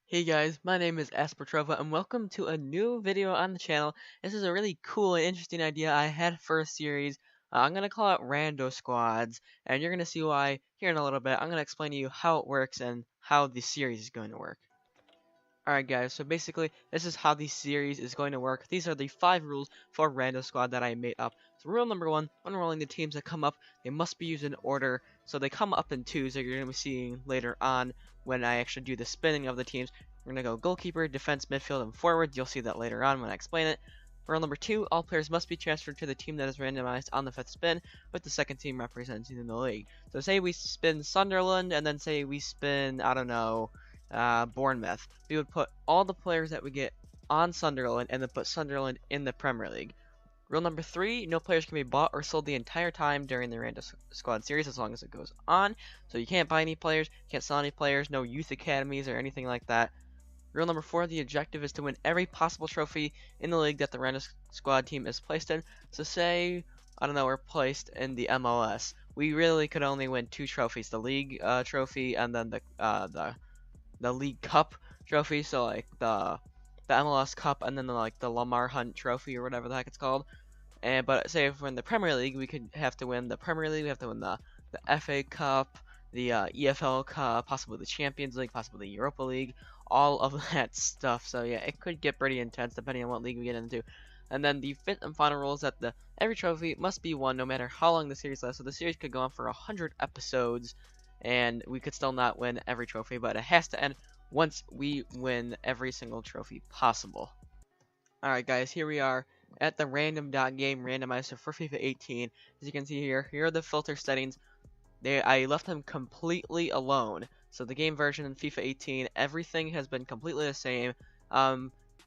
Hey guys, my name is Aspertrova and welcome to a new video on the channel. This is a really cool and interesting idea I had for a series. I'm going to call it Randosquads, and you're going to see why here in a little bit. I'm going to explain to you how it works and how the series is going to work. Alright guys, so basically this is how the series is going to work. These are the 5 rules for Randosquad that I made up. So rule number 1, when rolling the teams that come up, they must be used in order. So they come up in 2s that you're going to be seeing later on when I actually do the spinning of the teams. We're going to go goalkeeper, defense, midfield, and forward. You'll see that later on when I explain it. Rule number 2, all players must be transferred to the team that is randomized on the 5th spin, with the second team representing the league. So say we spin Sunderland, and then say we spin, I don't know, Bournemouth. We would put all the players that we get on Sunderland and then put Sunderland in the Premier League. Rule number 3, no players can be bought or sold the entire time during the Randosquad series as long as it goes on. So you can't buy any players, can't sell any players, no youth academies or anything like that. Rule number 4, the objective is to win every possible trophy in the league that the Randosquad team is placed in. So say, I don't know, we're placed in the MLS. We really could only win 2 trophies, the league trophy and then the League Cup trophy, so like the MLS Cup and then the Lamar Hunt trophy or whatever the heck it's called. But say if we're in the Premier League, we could have to win the Premier League, we have to win the FA Cup, the EFL Cup, possibly the Champions League, possibly the Europa League, all of that stuff. So yeah, it could get pretty intense depending on what league we get into. And then the 5th and final rule is that every trophy must be won no matter how long the series lasts. So the series could go on for 100 episodes, and we could still not win every trophy, but it has to end once we win every single trophy possible. Alright guys, here we are at the random.game randomizer for FIFA 18. As you can see here are the filter settings. I left them completely alone. So the game version in FIFA 18, everything has been completely the same.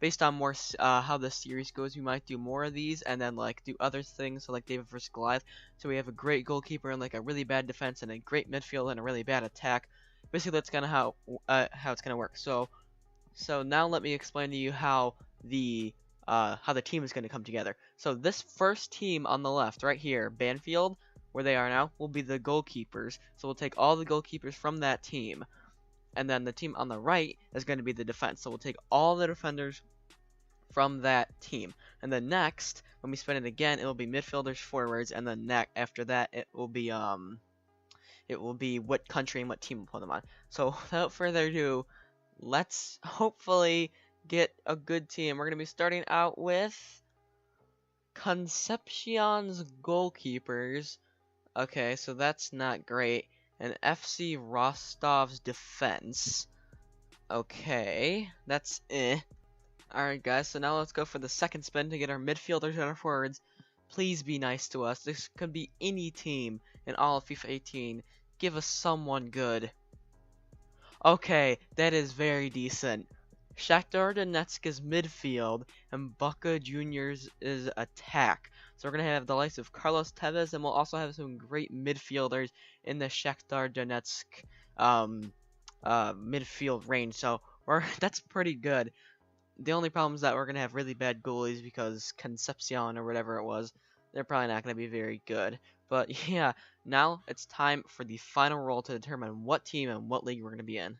Based on more how the series goes, we might do more of these and then do other things, so like David vs Goliath. So we have a great goalkeeper and a really bad defense and a great midfield and a really bad attack. Basically, that's kind of how it's gonna work. So now let me explain to you how the team is gonna come together. So this first team on the left, right here, Banfield, where they are now, will be the goalkeepers. So we'll take all the goalkeepers from that team. And then the team on the right is going to be the defense. So we'll take all the defenders from that team. And then next, when we spin it again, it will be midfielders, forwards, and then after that, it will be what country and what team we'll put them on. So without further ado, let's hopefully get a good team. We're going to be starting out with Concepcion's goalkeepers. Okay, so that's not great. And FC Rostov's defense. Okay, that's Alright guys, so now let's go for the second spin to get our midfielders and our forwards. Please be nice to us. This could be any team in all of FIFA 18. Give us someone good. Okay, that is very decent. Shakhtar Donetsk's midfield and Boca Juniors' attack. So we're going to have the likes of Carlos Tevez, and we'll also have some great midfielders in the Shakhtar Donetsk midfield range. So that's pretty good. The only problem is that we're going to have really bad goalies because Concepcion or whatever it was, they're probably not going to be very good. But yeah, now it's time for the final roll to determine what team and what league we're going to be in.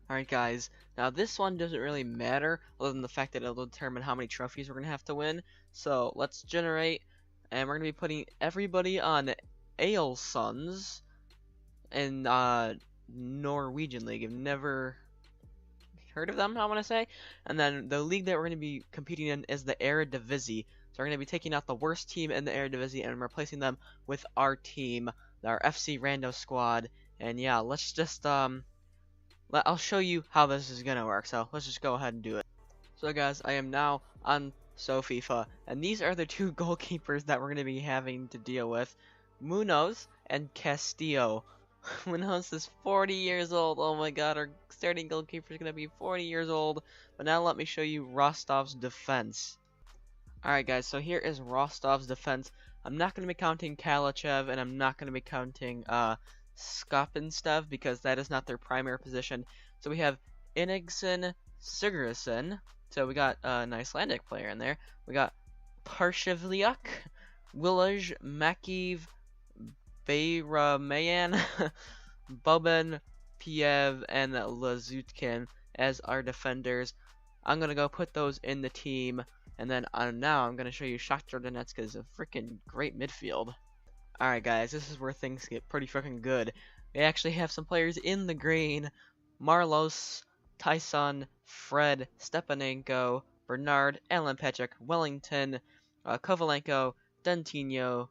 Alright guys, now this one doesn't really matter other than the fact that it'll determine how many trophies we're going to have to win. So let's generate, and we're going to be putting everybody on Ailsons in Norwegian League. I've never heard of them, I want to say. And then the league that we're going to be competing in is the Eredivisie. So we're going to be taking out the worst team in the Eredivisie and replacing them with our team, our FC Randosquad. And yeah, let's just I'll show you how this is gonna work, so let's just go ahead and do it. So guys, I am now on FIFA, and these are the 2 goalkeepers that we're gonna be having to deal with, Munoz and Castillo. Munoz is 40 years old. Oh my god, our starting goalkeeper is gonna be 40 years old. But now let me show you Rostov's defense. Alright guys, so here is Rostov's defense. I'm not gonna be counting Kalachev, and I'm not gonna be counting Skopinstev because that is not their primary position. So we have Inigson Sigurdsson. So we got an Icelandic player in there. We got Parshevliuk, Willaj, Makiv, Bayramayan, Boban, Piev, and Lazutkin. as our defenders. I'm gonna go put those in the team, and then now I'm gonna show you Shakhtar Donetsk is a freaking great midfield. Alright guys, this is where things get pretty freaking good. We actually have some players in the green. Marlos, Tyson, Fred, Stepanenko, Bernard, Alan Patrick, Wellington, Kovalenko, Dentino,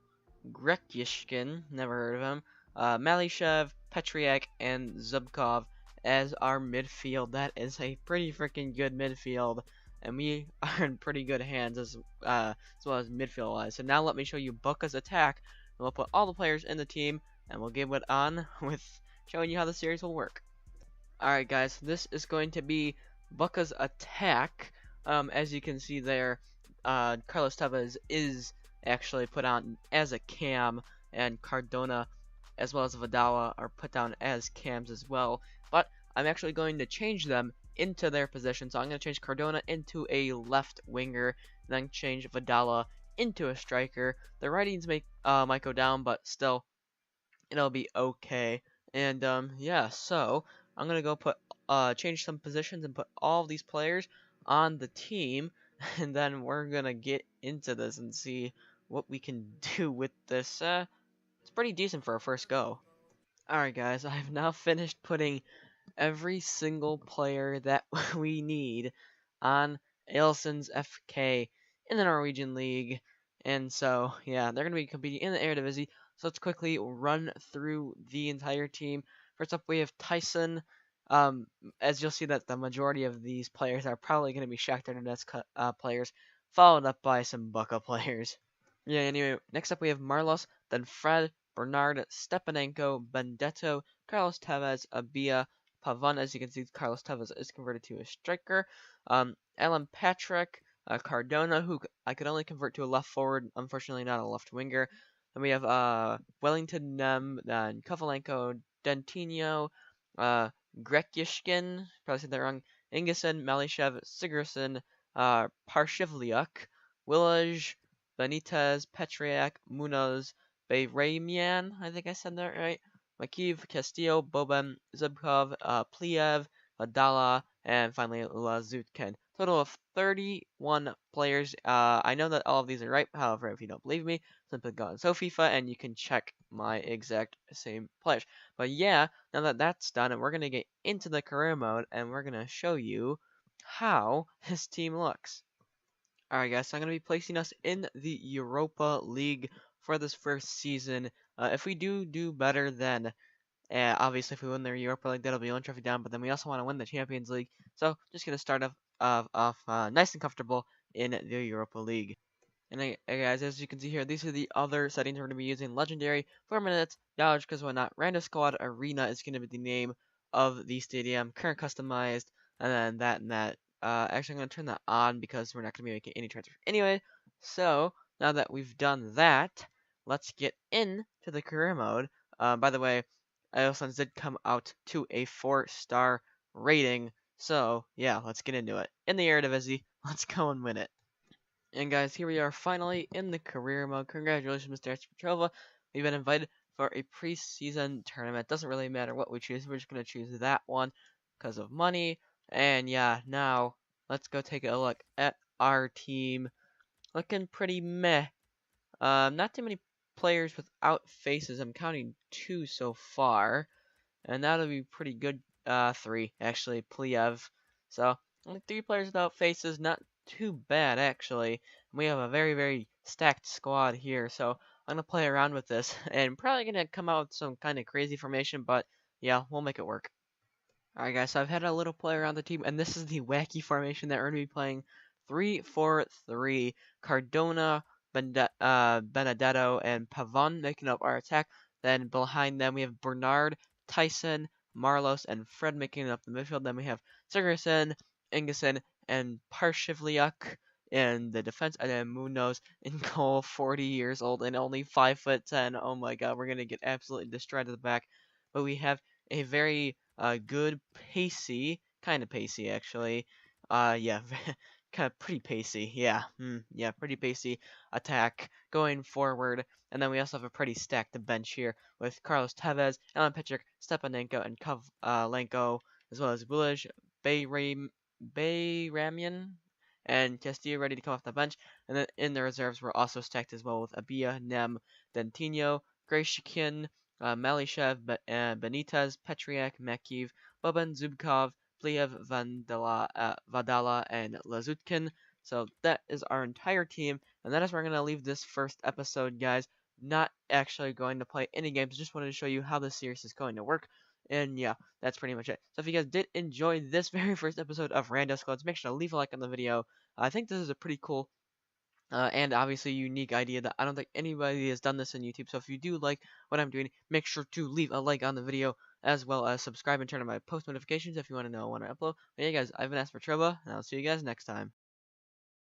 Grekyishkin, never heard of him, Malishev, Petriak, and Zubkov as our midfield. That is a pretty freaking good midfield, and we are in pretty good hands as well as midfield wise. So now let me show you Buka's attack. And we'll put all the players in the team, and we'll get on with showing you how the series will work. Alright guys, this is going to be Buka's attack. As you can see there, Carlos Tevez is actually put on as a cam, and Cardona as well as Vidala are put down as cams as well. But I'm actually going to change them into their position. So I'm going to change Cardona into a left winger, and then change Vidala into a striker. The ratings might go down, but still, it'll be okay. And yeah, so I'm gonna go put change some positions and put all of these players on the team, and then we're gonna get into this and see what we can do with this. It's pretty decent for a first go. Alright guys, I've now finished putting every single player that we need on Ailson's FK in the Norwegian League. And so, yeah, they're going to be competing in the Eredivisie. So let's quickly run through the entire team. First up, we have Tyson. As you'll see that the majority of these players are probably going to be Shakhtar Donetsk players, followed up by some Buka players. Yeah, anyway, next up we have Marlos, then Fred, Bernard, Stepanenko, Benedetto, Carlos Tevez, Abia, Pavan. As you can see, Carlos Tevez is converted to a striker. Alan Patrick, Cardona, who I could only convert to a left forward, unfortunately not a left winger. Then we have Wellington, then Kovalenko, Dentino, Grekyishkin, probably said that wrong, Ingeson, Malishev, Sigurdsson, Parshivliuk, Willaj, Benitez, Petriak, Munoz, Bayramian, I think I said that right. Makiv, Castillo, Boben, Zubkov, Pliev, Vadala, and finally Lazutkin. Total of 31 players. I know that all of these are right. However, if you don't believe me, simply go on FIFA and you can check my exact same players. But yeah, now that that's done, and we're going to get into the career mode, and we're going to show you how his team looks. Alright guys, so I'm going to be placing us in the Europa League for this first season. If we do better, then obviously if we win the Europa League, that'll be one trophy down, but then we also want to win the Champions League. So just going to start off nice and comfortable in the Europa League. And guys, as you can see here, these are the other settings we're going to be using. Legendary, 4 minutes, knowledge because why not. Randosquad Arena is going to be the name of the stadium. Current customized, and then that and that. Actually, I'm going to turn that on because we're not going to be making any transfers anyway. So, now that we've done that, let's get into the career mode. By the way, Iosans did come out to a 4-star rating. So, yeah, let's get into it. In the Eredivisie, let's go and win it. And guys, here we are finally in the career mode. Congratulations, Mr. Petrova. We've been invited for a preseason tournament. Doesn't really matter what we choose. We're just going to choose that one because of money. And yeah, now let's go take a look at our team. Looking pretty meh. Not too many players without faces. I'm counting 2 so far. And that'll be pretty good. 3, actually. Pliev. So, only 3 players without faces. Not too bad, actually. We have a very, very stacked squad here. So, I'm going to play around with this. And probably going to come out with some kind of crazy formation. But, yeah, we'll make it work. Alright guys, so I've had a little play around the team, and this is the wacky formation that we're going to be playing. 3-4-3, Cardona, Benedetto, and Pavon making up our attack. Then behind them we have Bernard, Tyson, Marlos, and Fred making up the midfield. Then we have Sigurdsson, Ingeson, and Parshivliuk in the defense, and then Munoz in goal, 40 years old and only 5'10". Oh my god, we're going to get absolutely destroyed at the back. But we have a very good pacey, kind of pacey actually. Yeah, kind of pretty pacey. Yeah, yeah, pretty pacey attack going forward. And then we also have a pretty stacked bench here with Carlos Tevez, Alan Patrick, Stepanenko, and Kovalenko, as well as Willaj, Bayramian and Castillo ready to come off the bench. And then in the reserves were also stacked as well with Abia, Nem, Dentino, Grayshikin, Malishev, Benitez, Petriak, Makiv, Boban, Zubkov, Pliev, Vadala, and Lazutkin. So that is our entire team, and that is where I'm going to leave this first episode, guys. Not actually going to play any games, just wanted to show you how this series is going to work. And yeah, that's pretty much it. So if you guys did enjoy this very first episode of Randosquads, make sure to leave a like on the video. I think this is a pretty cool and obviously unique idea that I don't think anybody has done this on YouTube. So if you do like what I'm doing, make sure to leave a like on the video, as well as subscribe and turn on my post notifications if you want to know when I upload. But yeah, guys, I've been Aspertrova, and I'll see you guys next time.